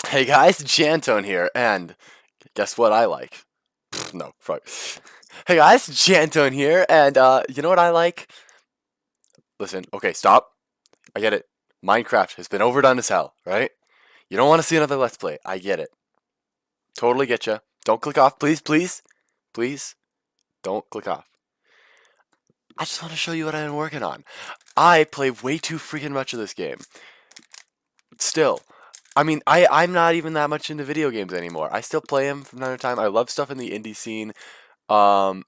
Hey guys, Jantone here, and guess what I like? No, fuck. Hey guys, Jantone here, and you know what I like? Listen, okay, stop. I get it. Minecraft has been overdone as hell, right? You don't want to see another Let's Play. I get it. Totally get you. Don't click off, please, please. Please, don't click off. I just want to show you what I've been working on. I play way too freaking much of this game. Still, I mean, I'm not even that much into video games anymore. I still play them from time to time. I love stuff in the indie scene. Um,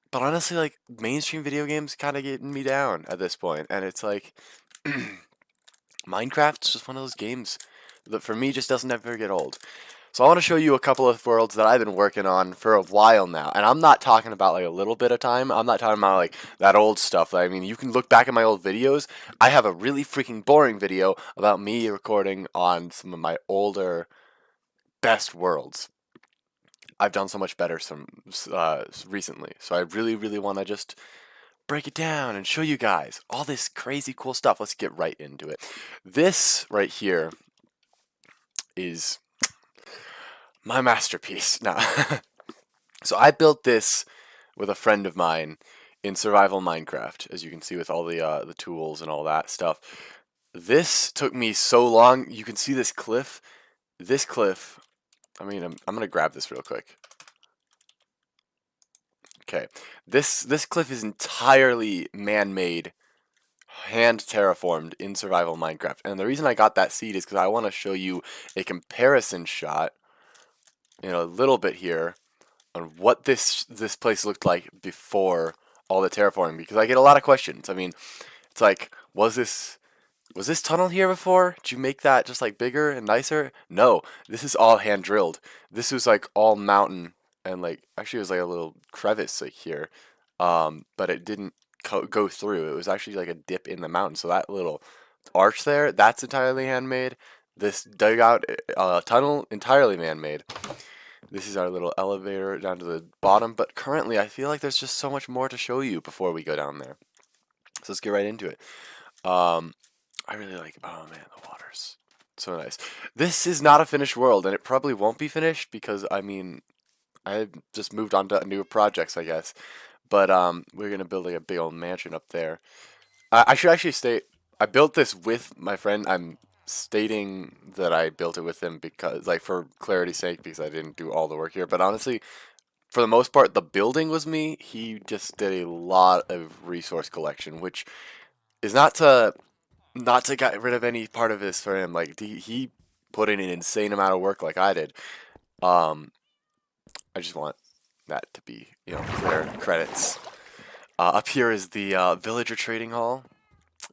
but honestly, like mainstream video games kind of getting me down at this point, and it's like Minecraft's just one of those games that for me just doesn't ever get old. So I want to show you a couple of worlds that I've been working on for a while now, and I'm not talking about like a little bit of time. I'm not talking about like that old stuff. I mean, you can look back at my old videos. I have a really freaking boring video about me recording on some of my older best worlds. I've done so much better recently, so I really want to just break it down and show you guys all this crazy cool stuff. Let's get right into it. This right here is my masterpiece. Now, so I built this with a friend of mine in survival Minecraft, as you can see with all the tools and all that stuff. This took me so long. You can see this cliff. This cliff. I mean, I'm gonna grab this real quick. Okay, this cliff is entirely man-made, hand terraformed in survival Minecraft. And the reason I got that seed is because I want to show you a comparison shot, a little bit here on what this place looked like before all the terraforming. Because I get a lot of questions. I mean, it's like, was this tunnel here before? Did you make that just like bigger and nicer? No, this is all hand drilled. This was like all mountain and like actually it was like a little crevice like here, but it didn't go through. It was actually like a dip in the mountain. So that little arch there, that's entirely handmade. This dugout tunnel, entirely man-made. This is our little elevator down to the bottom. But currently, I feel like there's just so much more to show you before we go down there. So let's get right into it. I really like. Oh man, the water's so nice. This is not a finished world, and it probably won't be finished because I mean, I just moved on to new projects, I guess. But we're gonna build like a big old mansion up there. I should actually state I built this with my friend. I'm stating that I built it with him because, like, for clarity's sake, because I didn't do all the work here. But honestly, for the most part, the building was me. He just did a lot of resource collection, which is not to get rid of any part of this for him. Like he put in an insane amount of work, like I did. Um, I just want that to be clear credits. Up here is the villager trading hall.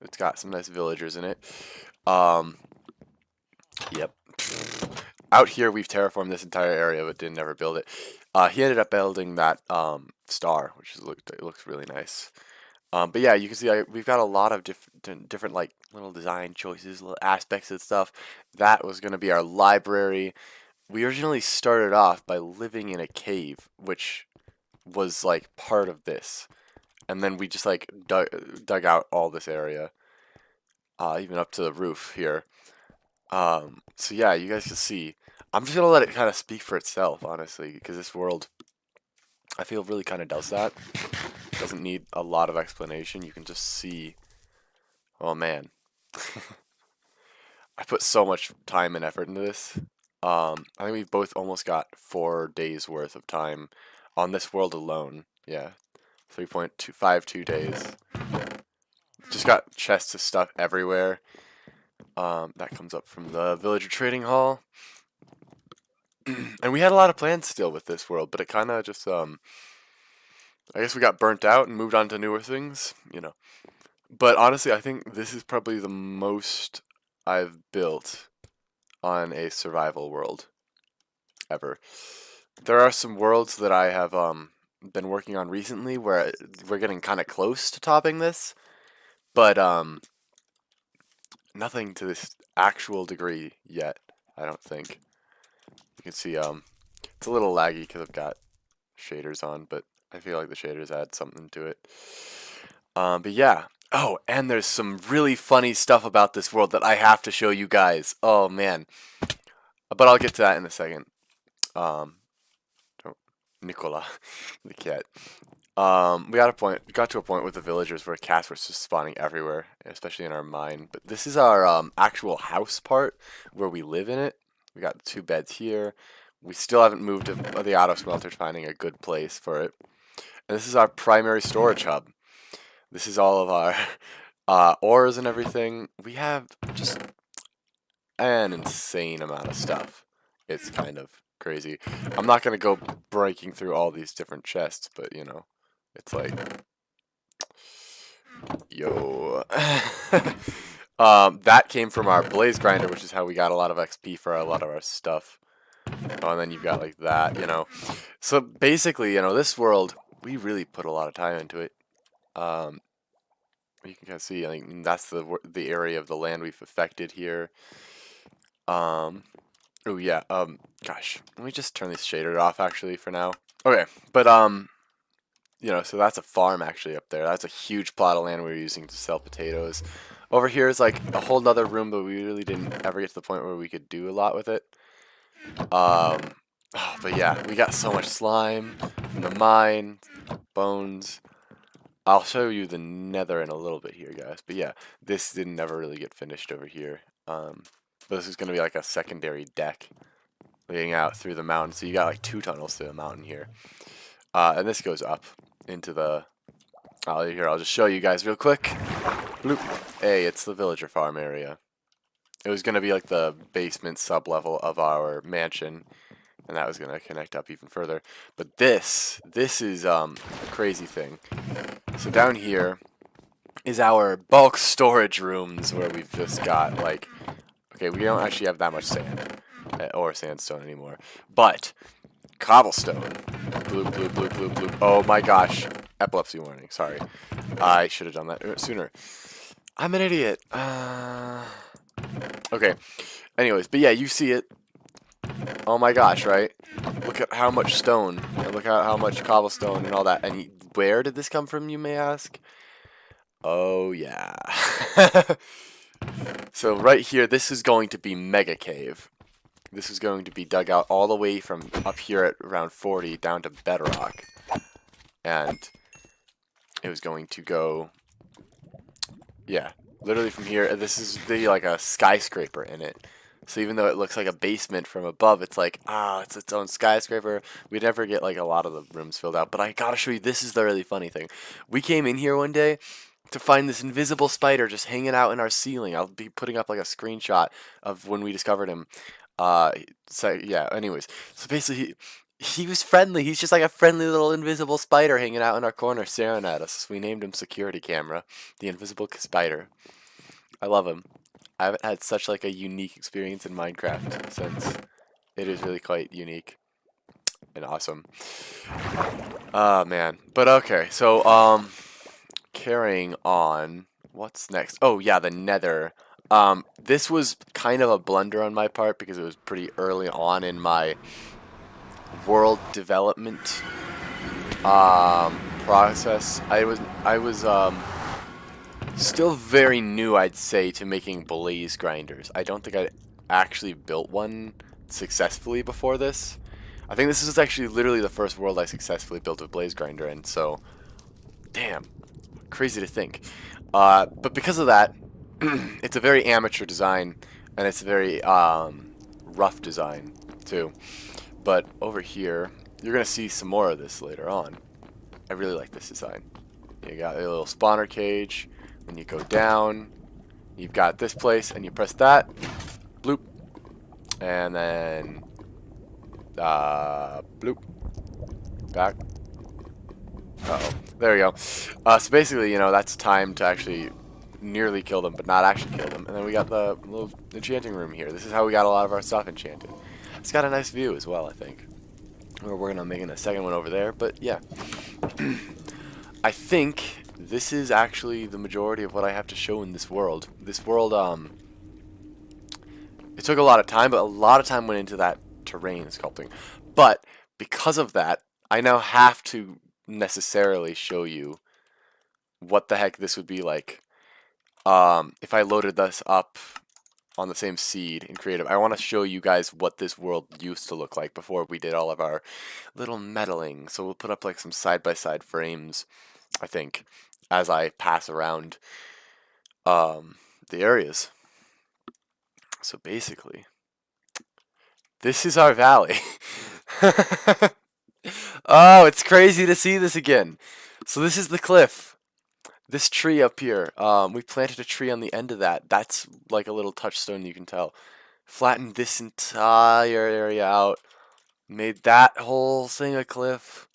It's got some nice villagers in it. Um, yep. Out here, we've terraformed this entire area, but didn't ever build it. He ended up building that star, which it looks really nice. But yeah, you can see we've got a lot of different like little design choices, little aspects of stuff. That was going to be our library. We originally started off by living in a cave, which was like part of this, and then we just like dug out all this area, even up to the roof here. So yeah, you guys can see. I'm just gonna let it kind of speak for itself, honestly, because this world, I feel, really kind of does that. Doesn't need a lot of explanation. You can just see. Oh man, I put so much time and effort into this. I think we've both almost got 4 days worth of time on this world alone. Yeah, 3.252 days. Just got chests of stuff everywhere. That comes up from the villager trading hall. And we had a lot of plans still with this world, but it kind of just, I guess we got burnt out and moved on to newer things. But honestly, I think this is probably the most I've built on a survival world ever. There are some worlds that I have been working on recently where we're getting kind of close to topping this, but nothing to this actual degree yet, I don't think. You can see it's a little laggy because I've got shaders on, but I feel like the shaders add something to it. But yeah. Oh, and there's some really funny stuff about this world that I have to show you guys. Oh man. But I'll get to that in a second. Um, Nicola, the cat. We got to a point with the villagers where cats were just spawning everywhere, especially in our mine. But this is our actual house part where we live in it. We got 2 beds here. We still haven't moved to the auto smelter, finding a good place for it. And this is our primary storage hub. This is all of our ores and everything. We have just an insane amount of stuff. It's kind of crazy. I'm not gonna go breaking through all these different chests, but you know, it's like, yo. That came from our blaze grinder, which is how we got a lot of XP for a lot of our stuff. Oh, and then you've got like that, you know. So basically, you know, this world, we really put a lot of time into it. Um, you can kind of see, I mean, that's the area of the land we've affected here. Oh yeah, gosh, let me just turn this shader off actually for now. Okay, but you know, so that's a farm actually up there. That's a huge plot of land we're using to sell potatoes. Over here is like a whole nother room, but we really didn't ever get to the point where we could do a lot with it. Oh, but yeah, we got so much slime from the mine, bones. I'll show you the nether in a little bit here, guys. But yeah, this didn't never really get finished over here. But this is going to be like a secondary deck leading out through the mountain. So you got like 2 tunnels to the mountain here. And this goes up into the... here, I'll just show you guys real quick. Bloop. Hey, it's the villager farm area. It was going to be like the basement sub-level of our mansion. And that was going to connect up even further. But this is a crazy thing. So down here is our bulk storage rooms where we've just got like... Okay, we don't actually have that much sand or sandstone anymore. But cobblestone. Bloop, bloop, bloop, bloop, bloop. Oh my gosh. Epilepsy warning. Sorry. I should have done that sooner. I'm an idiot. Okay. Anyways, but yeah, you see it. Oh my gosh, right? Look at how much stone. And look at how much cobblestone and all that. And where did this come from, you may ask? Oh, yeah. So right here, this is going to be Mega Cave. This is going to be dug out all the way from up here at around 40 down to bedrock. And it was going to go, yeah, literally from here. This is like a skyscraper in it. So even though it looks like a basement from above, it's like, it's its own skyscraper. We never get like a lot of the rooms filled out. But I gotta show you, this is the really funny thing. We came in here one day to find this invisible spider just hanging out in our ceiling. I'll be putting up like a screenshot of when we discovered him. So yeah, anyways. So basically, he was friendly. He's just like a friendly little invisible spider hanging out in our corner staring at us. We named him Security Camera, the invisible spider. I love him. I haven't had such like a unique experience in Minecraft since it is really quite unique and awesome. Oh man. But okay, so carrying on. What's next? Oh yeah, the nether. This was kind of a blunder on my part because it was pretty early on in my world development process. I was still very new, I'd say, to making blaze grinders. I don't think I actually built one successfully before this. I think this is actually literally the first world I successfully built a blaze grinder in, so damn, crazy to think. But because of that, it's a very amateur design, and it's a very rough design too. But over here, you're gonna see some more of this later on. I really like this design. You got a little spawner cage. When you go down, you've got this place, and you press that, bloop, and then bloop, back. Uh-oh, there we go. So basically, you know, that's time to actually nearly kill them, but not actually kill them. And then we got the little enchanting room here. This is how we got a lot of our stuff enchanted. It's got a nice view as well, I think. We're working on making a second one over there, but yeah. I think this is actually the majority of what I have to show in this world. This world, it took a lot of time, but a lot of time went into that terrain sculpting. But because of that, I now have to necessarily show you what the heck this would be like if I loaded this up on the same seed in creative. I want to show you guys what this world used to look like before we did all of our little meddling. So we'll put up like some side-by-side frames, I think, as I pass around the areas. So basically, this is our valley. Oh, it's crazy to see this again. So this is the cliff. This tree up here, we planted a tree on the end of that. That's like a little touchstone, you can tell. Flattened this entire area out. Made that whole thing a cliff.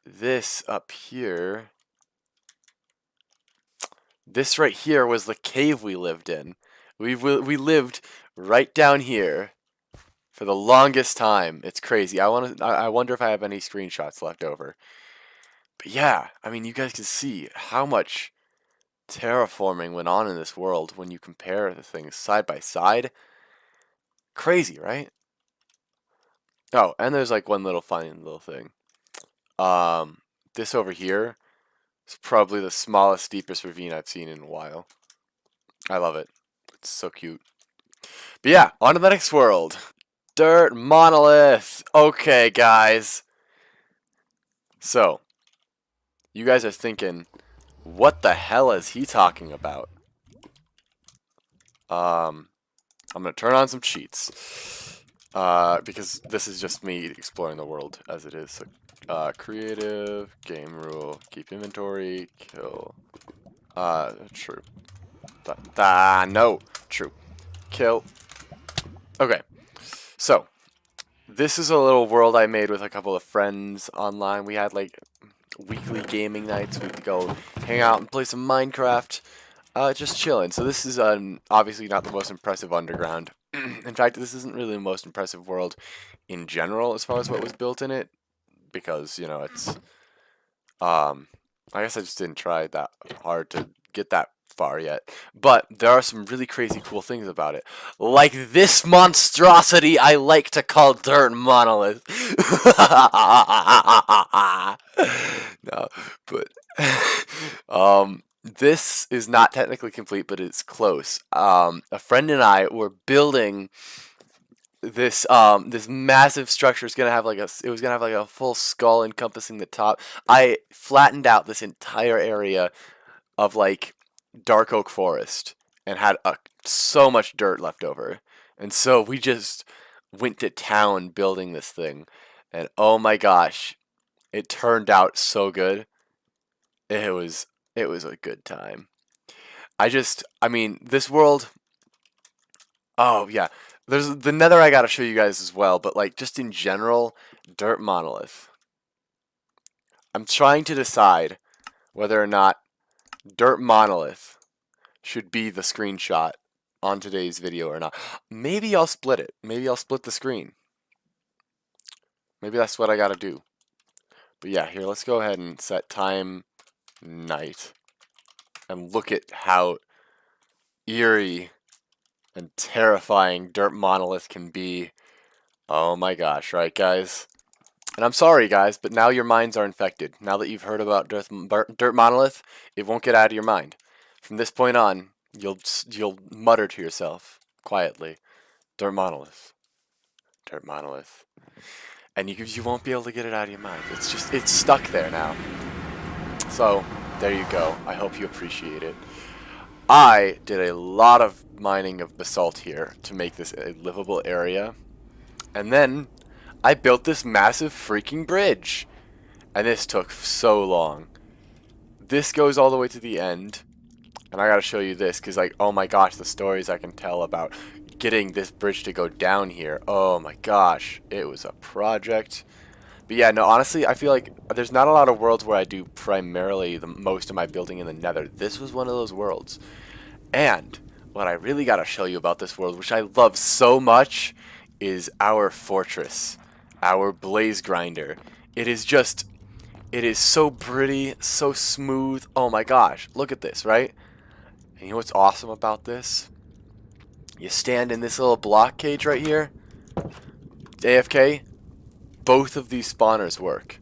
This up here. This right here was the cave we lived in. We lived right down here for the longest time. It's crazy. I wonder if I have any screenshots left over. But yeah, I mean, you guys can see how much terraforming went on in this world when you compare the things side by side. Crazy, right? Oh, and there's like one little funny little thing. This over here is probably the smallest, deepest ravine I've seen in a while. I love it. It's so cute. But yeah, on to the next world. Dirt monolith. Okay, guys. So, you guys are thinking, what the hell is he talking about? I'm gonna turn on some cheats. Because this is just me exploring the world as it is. So, creative, game rule, keep inventory, kill. True. No, true. Kill. Okay. So, this is a little world I made with a couple of friends online. We had like weekly gaming nights. We'd go hang out and play some Minecraft. Just chilling. So this is obviously not the most impressive underground. In fact, this isn't really the most impressive world in general as far as what was built in it. Because, you know, it's... I guess I just didn't try that hard to get that far yet. But there are some really crazy cool things about it. Like this monstrosity I like to call Dirt Monolith. No, but... this is not technically complete, but it's close. A friend and I were building this this massive structure. It was gonna have like a full skull encompassing the top. I flattened out this entire area of like dark oak forest and had so much dirt left over, and so we just went to town building this thing, and oh my gosh, it turned out so good. It was a good time. I mean, this world. Oh yeah, there's the Nether I gotta show you guys as well, but like just in general, Dirt Monolith. I'm trying to decide whether or not Dirt Monolith should be the screenshot on today's video or not. Maybe I'll split it. Maybe I'll split the screen. Maybe that's what I gotta do. But yeah, here, let's go ahead and set time night. And look at how eerie and terrifying Dirt Monolith can be. Oh my gosh, right guys? And I'm sorry guys, but now your minds are infected. Now that you've heard about Dirt Monolith, it won't get out of your mind. From this point on, you'll mutter to yourself quietly, Dirt Monolith. Dirt Monolith. And you won't be able to get it out of your mind. It's stuck there now. So, there you go. I hope you appreciate it. I did a lot of mining of basalt here to make this a livable area. And then I built this massive freaking bridge. And this took so long. This goes all the way to the end. And I gotta show you this because, like, oh my gosh, the stories I can tell about getting this bridge to go down here. Oh my gosh, it was a project. But yeah, no, honestly, I feel like there's not a lot of worlds where I do primarily the most of my building in the Nether. This was one of those worlds. And what I really gotta show you about this world, which I love so much, is our fortress, our blaze grinder. It is so pretty, so smooth. Oh my gosh, look at this, right? And you know what's awesome about this? You stand in this little block cage right here, AFK, both of these spawners work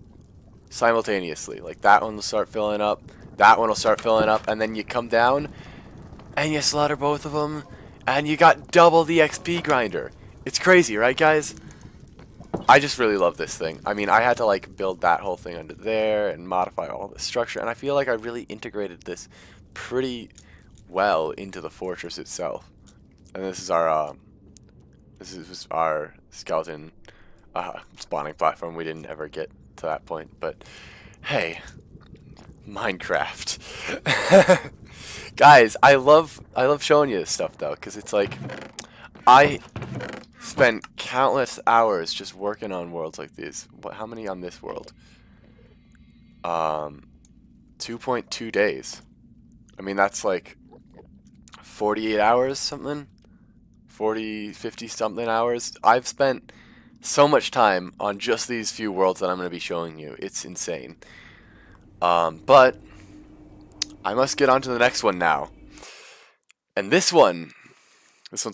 simultaneously. Like that one will start filling up, that one will start filling up, and then you come down and you slaughter both of them, and you got double the XP grinder. It's crazy, right, guys? I just really love this thing. I mean, I had to like build that whole thing under there and modify all the structure, and I feel like I really integrated this pretty well into the fortress itself. And this is our skeleton spawning platform. We didn't ever get to that point, but hey, Minecraft. Guys, I love showing you this stuff though, because it's like I spent countless hours just working on worlds like these. How many on this world? 2.2 days. I mean, that's like 48 hours something. 40, 50 something hours. I've spent so much time on just these few worlds that I'm going to be showing you. It's insane. But I must get on to the next one now. And this one's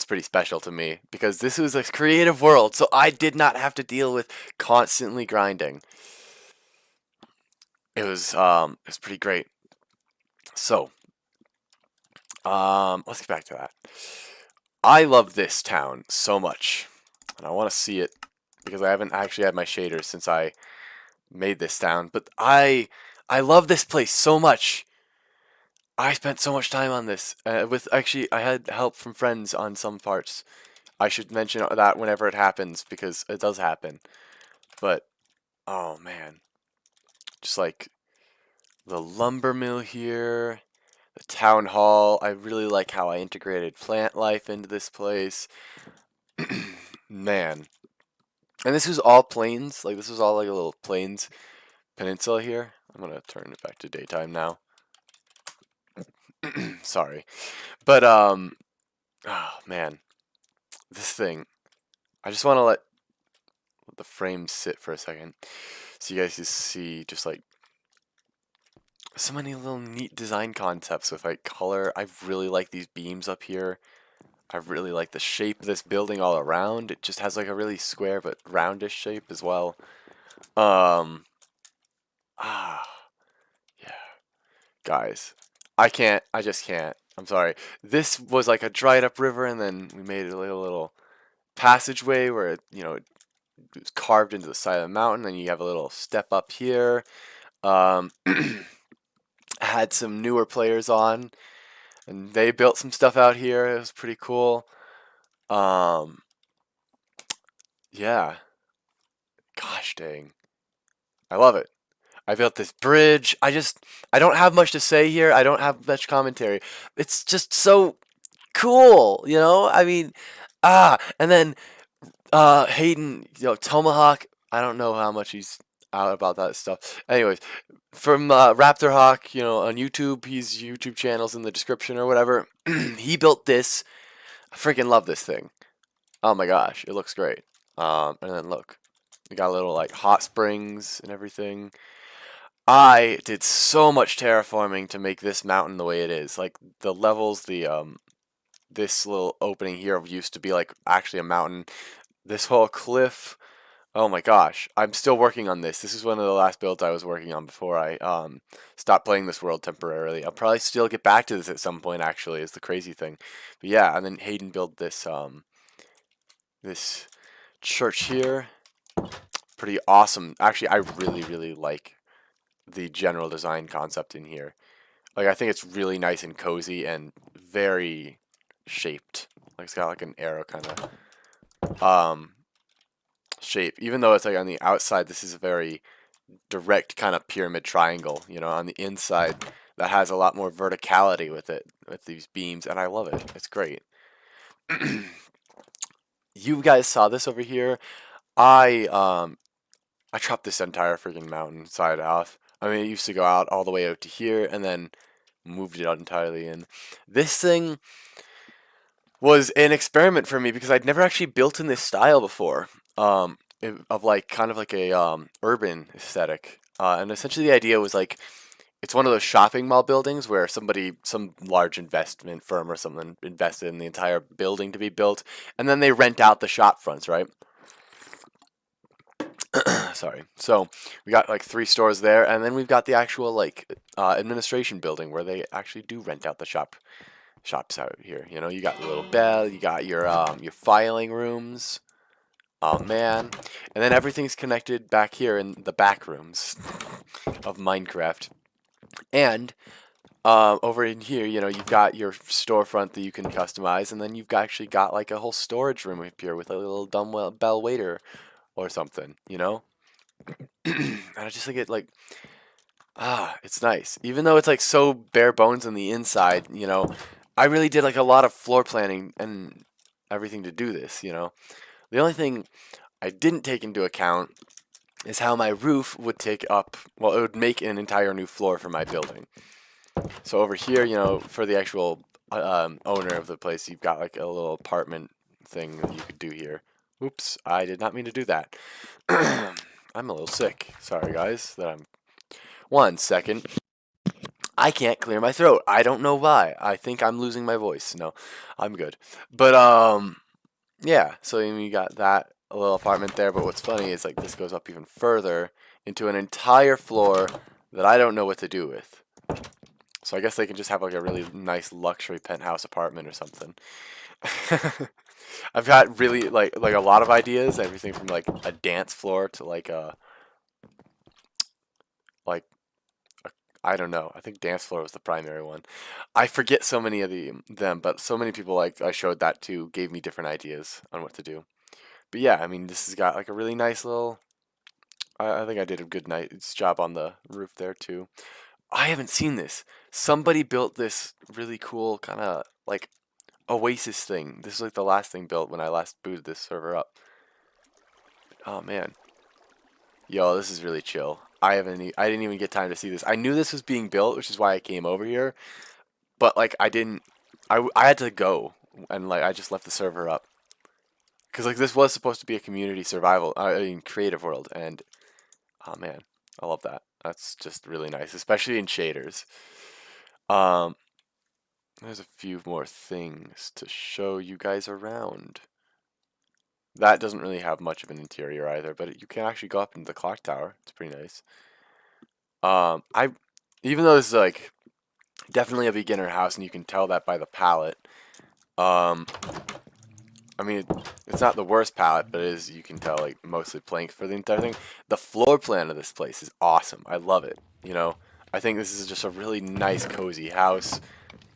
pretty special to me because this was a creative world, so I did not have to deal with constantly grinding. It was pretty great. So, let's get back to that. I love this town so much, and I want to see it because I haven't actually had my shaders since I made this town. But I love this place so much. I spent so much time on this. I had help from friends on some parts. I should mention that whenever it happens because it does happen. But oh man, just like the lumber mill here, the town hall. I really like how I integrated plant life into this place. Man. And this was all plains. Like, this was all like a little plains peninsula here. I'm going to turn it back to daytime now. Sorry. But, oh, man. This thing. I just want to let the frame sit for a second. So you guys can see just like so many little neat design concepts with like color. I really like these beams up here. I really like the shape of this building all around. It just has like a really square but roundish shape as well. Yeah. Guys, I just can't. I'm sorry. This was like a dried up river and then we made it a little passageway where it was carved into the side of the mountain and you have a little step up here. Um, had some newer players on and they built some stuff out here. It was pretty cool. Um, yeah. Gosh dang. I love it. I built this bridge. I don't have much to say here. I don't have much commentary. It's just so cool, you know? I mean, and then Hayden, Tomahawk, I don't know how much he's out about that stuff. Anyways, from Raptor Hawk, on YouTube, his YouTube channel's in the description or whatever. He built this. I freaking love this thing. Oh my gosh, it looks great. And then look, we got a little like hot springs and everything. I did so much terraforming to make this mountain the way it is. Like the levels, this little opening here used to be like actually a mountain. This whole cliff. Oh my gosh, I'm still working on this. This is one of the last builds I was working on before I stopped playing this world temporarily. I'll probably still get back to this at some point. Actually, is the crazy thing. But yeah, and then Hayden built this church here. Pretty awesome. Actually, I really like the general design concept in here. Like, I think it's really nice and cozy and very shaped. Like, it's got like an arrow kind of shape. Even though it's like on the outside, this is a very direct kind of pyramid triangle. On the inside, that has a lot more verticality with it, with these beams, and I love it. It's great. You guys saw this over here. I chopped this entire freaking mountain side off. I mean, it used to go out all the way out to here, and then moved it out entirely in. This thing was an experiment for me because I'd never actually built in this style before. Of like kind of like a urban aesthetic. And essentially the idea was like it's one of those shopping mall buildings where some large investment firm or something invested in the entire building to be built, and then they rent out the shop fronts, right? Sorry. So we got like 3 stores there, and then we've got the actual like administration building where they actually do rent out the shop shops out here. You know, you got the little bell, you got your filing rooms. Oh man. And then everything's connected back here in the back rooms of Minecraft. And over in here, you know, you've got your storefront that you can customize, and then you've actually got like a whole storage room up here with a little dumbbell waiter or something, you know? And I just think it like it's nice. Even though it's like so bare bones on the inside, you know, I really did like a lot of floor planning and everything to do this, you know. The only thing I didn't take into account is how my roof would take up, well, it would make an entire new floor for my building. So over here, you know, for the actual owner of the place, you've got like a little apartment thing that you could do here. Oops, I did not mean to do that. I'm a little sick. Sorry, guys, that I'm... 1 second. I can't clear my throat. I don't know why. I think I'm losing my voice. No, I'm good. But, yeah, so you got that little apartment there, but what's funny is like this goes up even further into an entire floor that I don't know what to do with. So I guess they can just have like a really nice luxury penthouse apartment or something. I've got really like a lot of ideas, everything from like a dance floor to like like I don't know. I think dance floor was the primary one. I forget so many of them, but so many people like I showed that to gave me different ideas on what to do. But yeah, I mean this has got like a really nice little. I think I did a good nice job on the roof there too. I haven't seen this. Somebody built this really cool kind of like Oasis thing. This is like the last thing built when I last booted this server up. Oh man. Yo, this is really chill. I didn't even get time to see this. I knew this was being built, which is why I came over here. But like I didn't I had to go and like I just left the server up. Cuz like this was supposed to be a community survival, I mean creative world, and oh man, I love that. That's just really nice, especially in shaders. Um There's a few more things to show you guys around. That doesn't really have much of an interior either, but you can actually go up into the clock tower. It's pretty nice. I even though this is like definitely a beginner house, and you can tell that by the palette. Um, I mean it's not the worst palette, but it is, you can tell, like mostly plank for the entire thing. The floor plan of this place is awesome. I love it. You know, I think this is just a really nice, cozy house.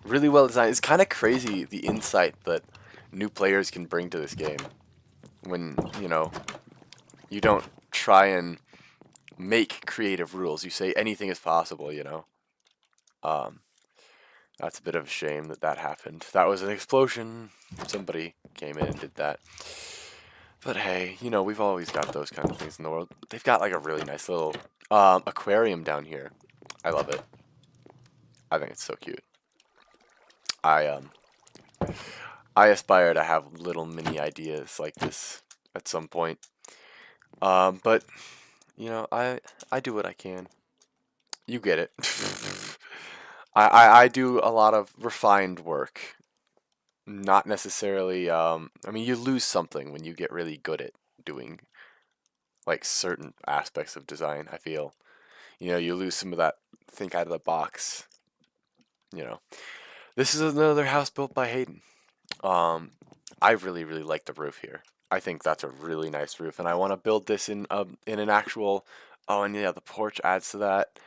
Really well designed. It's kind of crazy the insight that new players can bring to this game when, you know, you don't try and make creative rules. You say anything is possible, you know. That's a bit of a shame that that happened. That was an explosion. Somebody came in and did that. But hey, you know, we've always got those kind of things in the world. They've got like a really nice little aquarium down here. I love it. I think it's so cute. I aspire to have little mini ideas like this at some point. But you know, I do what I can. You get it. I do a lot of refined work. Not necessarily I mean you lose something when you get really good at doing like certain aspects of design, I feel. You know, you lose some of that think out of the box, you know. This is another house built by Hayden. I really like the roof here. I think that's a really nice roof, and I want to build this in an actual. Oh, and yeah, the porch adds to that.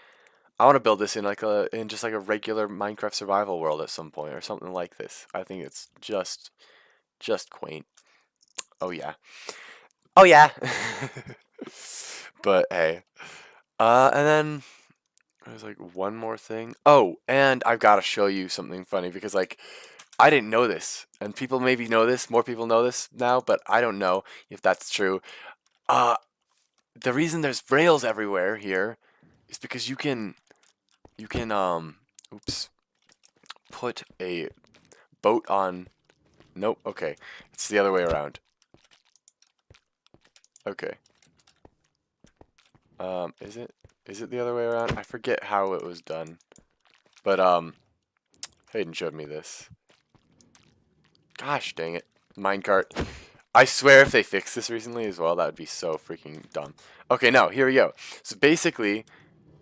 I want to build this in like in just like a regular Minecraft survival world at some point or something like this. I think it's just quaint. Oh yeah. Oh yeah. But hey, and then there's like one more thing. Oh, and I've got to show you something funny because like I didn't know this, and people maybe know this. More people know this now, but I don't know if that's true. Uh, the reason there's rails everywhere here is because you can oops, put a boat on. Nope. Okay, it's the other way around. Okay. Is it? Is it the other way around? I forget how it was done. But Hayden showed me this. Gosh dang it. Minecart. I swear if they fixed this recently as well, that would be so freaking dumb. Okay, now, here we go. So basically,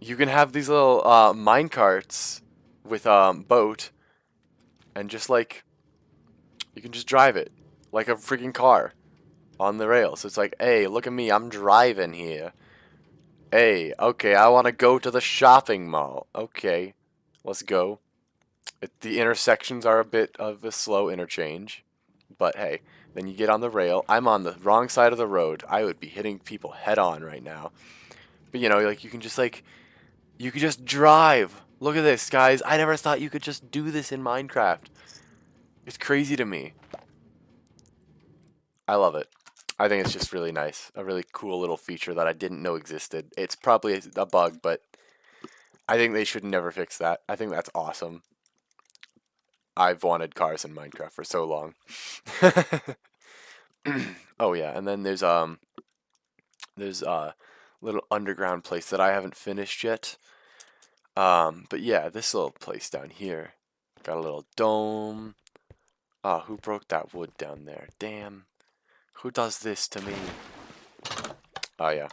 you can have these little minecarts with boat, and just like you can just drive it like a freaking car on the rails. It's like, hey, look at me, I'm driving here. Hey, okay, I want to go to the shopping mall. Okay, let's go. The intersections are a bit of a slow interchange, but hey, then you get on the rail. I'm on the wrong side of the road. I would be hitting people head on right now. But you know, like you could just drive. Look at this, guys. I never thought you could just do this in Minecraft. It's crazy to me. I love it. I think it's just really nice. A really cool little feature that I didn't know existed. It's probably a bug, but I think they should never fix that. I think that's awesome. I've wanted cars in Minecraft for so long. Oh yeah, and then there's a little underground place that I haven't finished yet. But yeah, this little place down here got a little dome. Oh, who broke that wood down there? Damn. Who does this to me? Oh yeah.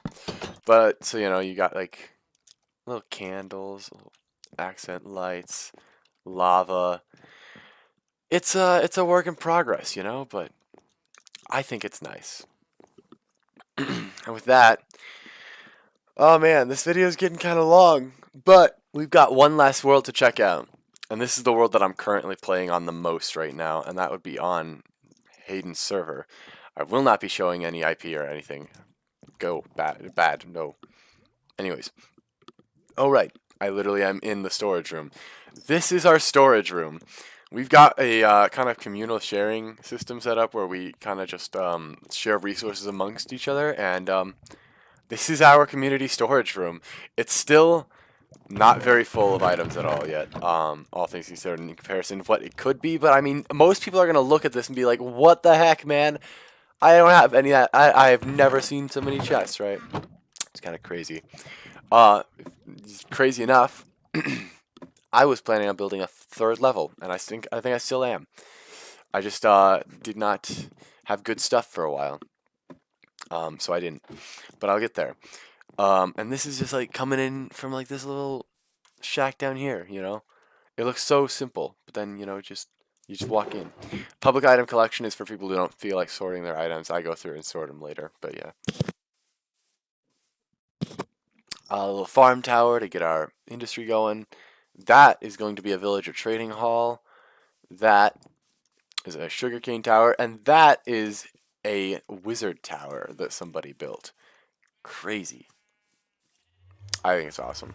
But so you know, you got like little candles, little accent lights, lava. It's a work in progress, you know, but I think it's nice. And with that, oh man, this video is getting kind of long, but we've got one last world to check out. And this is the world that I'm currently playing on the most right now, and that would be on Hayden's server. I will not be showing any IP or anything. Go, bad, no. Anyways. Oh right, I literally am in the storage room. This is our storage room. We've got a kind of communal sharing system set up where we kind of just share resources amongst each other, and this is our community storage room. It's still not very full of items at all yet, all things considered in comparison to what it could be, but I mean, most people are going to look at this and be like, what the heck, man? I don't have any of that. I have never seen so many chests, right? It's kind of crazy. Uh, Crazy enough, I was planning on building a third level, and I think I still am. I just did not have good stuff for a while, so I didn't. But I'll get there. And this is just like coming in from like this little shack down here. You know, it looks so simple, but then you know, you just walk in. Public item collection is for people who don't feel like sorting their items. I go through and sort them later. But yeah. A little farm tower to get our industry going. That is going to be a village or trading hall. That is a sugarcane tower. And that is a wizard tower that somebody built. Crazy. I think it's awesome.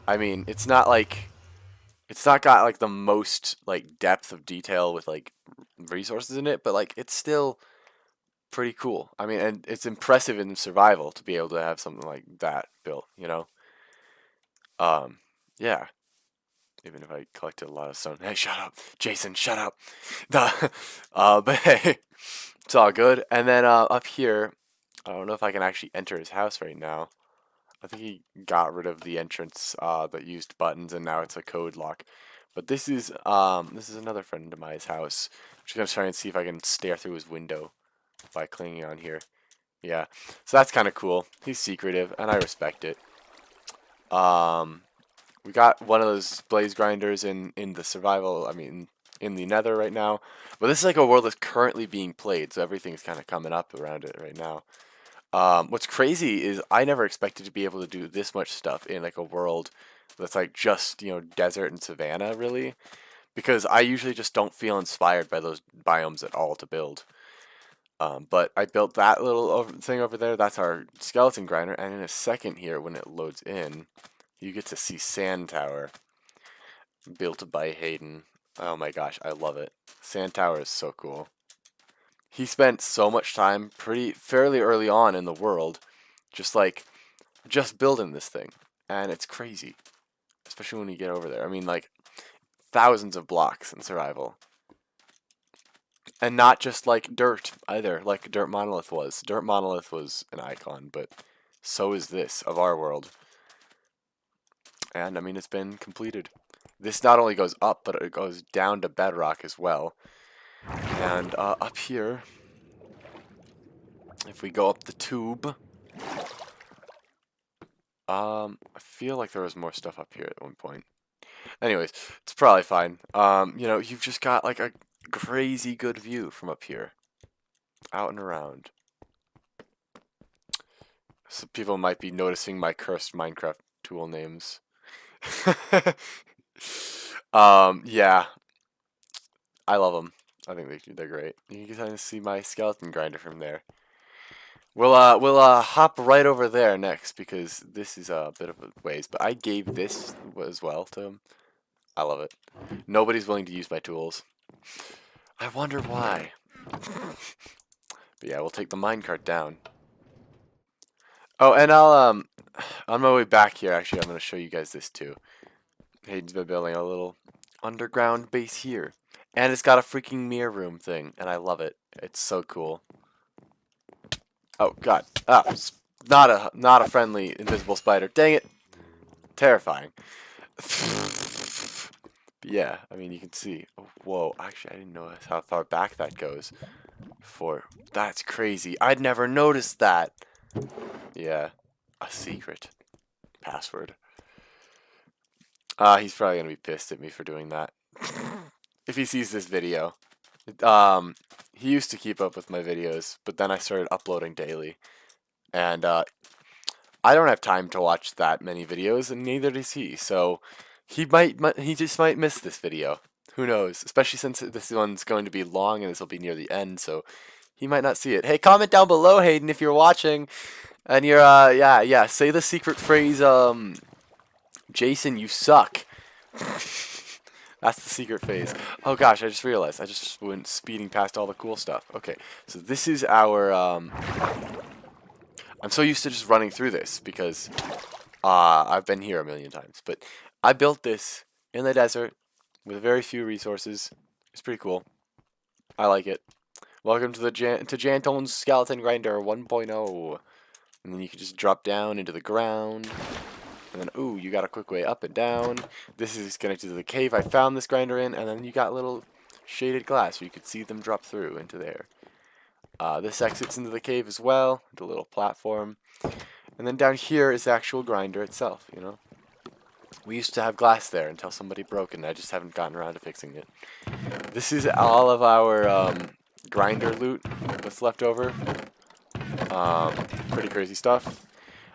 I mean, it's not got like the most like depth of detail with like resources in it, but like it's still pretty cool. I mean, and it's impressive in survival to be able to have something like that built, you know? Um, yeah. Even if I collected a lot of stone. Hey, shut up. Jason, shut up. The, but hey, it's all good. And then up here, I don't know if I can actually enter his house right now. I think he got rid of the entrance that used buttons, and now it's a code lock. But this is another friend of mine's house. I'm just gonna try and see if I can stare through his window by clinging on here. Yeah, so that's kind of cool. He's secretive, and I respect it. Um, we got one of those blaze grinders in the survival. I mean, in the Nether right now. But this is like a world that's currently being played, so everything's kind of coming up around it right now. What's crazy is I never expected to be able to do this much stuff in like a world that's like just, you know, desert and savanna really, because I usually just don't feel inspired by those biomes at all to build. But I built that little thing over there. That's our skeleton grinder, and in a second here, when it loads in, you get to see Sand Tower built by Hayden. Oh my gosh, I love it. Sand Tower is so cool. He spent so much time fairly early on in the world just building this thing, and it's crazy, especially when you get over there. I mean, like thousands of blocks in survival, and not just like dirt either, like Dirt Monolith was. Dirt Monolith was an icon, but so is this of our world. And I mean, it's been completed. This not only goes up, but it goes down to bedrock as well. And up here, if we go up the tube, I feel like there was more stuff up here at one point. Anyways, it's probably fine. You know, you've just got like a crazy good view from up here, out and around. So people might be noticing my cursed Minecraft tool names. Yeah, I love them. I think they're great. You can kind of see my skeleton grinder from there. We'll hop right over there next because this is a bit of a ways. But I gave this as well to him. I love it. Nobody's willing to use my tools. I wonder why. But yeah, we'll take the minecart down. Oh, and I'll on my way back here, actually, I'm gonna show you guys this too. Hayden's been building a little underground base here, and it's got a freaking mirror room thing, and I love it. It's so cool. Oh God! Ah, it's not a friendly invisible spider. Dang it! Terrifying. But yeah, I mean you can see. Oh, whoa! Actually, I didn't know how far back that goes. That's crazy. I'd never noticed that. Yeah, a secret password. He's probably gonna be pissed at me for doing that. If he sees this video. He used to keep up with my videos, but then I started uploading daily. And I don't have time to watch that many videos, and neither does he. So he just might miss this video. Who knows? Especially since this one's going to be long and this will be near the end, so he might not see it. Hey, comment down below, Hayden, if you're watching. And you're yeah, say the secret phrase, Jason, you suck. That's the secret phase. Oh gosh, I just realized. I just went speeding past all the cool stuff. Okay, so this is our, I'm so used to just running through this because I've been here a million times. But I built this in the desert with very few resources. It's pretty cool. I like it. Welcome to the Jantone's Skeleton Grinder 1.0. And then you can just drop down into the ground. And then, ooh, you got a quick way up and down. This is connected to the cave I found this grinder in. And then you got little shaded glass where you could see them drop through into there. This exits into the cave as well, the little platform. And then down here is the actual grinder itself, you know. We used to have glass there until somebody broke it, and I just haven't gotten around to fixing it. This is all of our grinder loot that's left over. Pretty crazy stuff.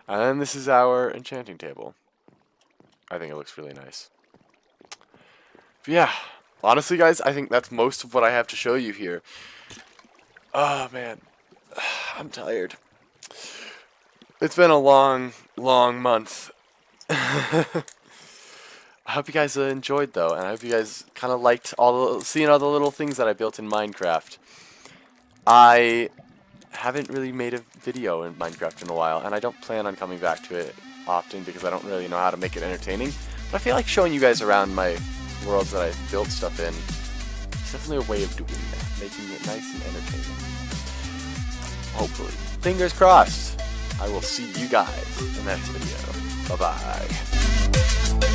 And then this is our enchanting table. I think it looks really nice. But yeah, honestly guys, I think that's most of what I have to show you here. Oh man, I'm tired. It's been a long month. I hope you guys enjoyed though, and I hope you guys kind of liked seeing all the little things that I built in Minecraft. I haven't really made a video in Minecraft in a while, and I don't plan on coming back to it often because I don't really know how to make it entertaining. But I feel like showing you guys around my worlds that I built stuff in is definitely a way of doing that, making it nice and entertaining. Hopefully. Fingers crossed. I will see you guys in the next video. Bye-bye.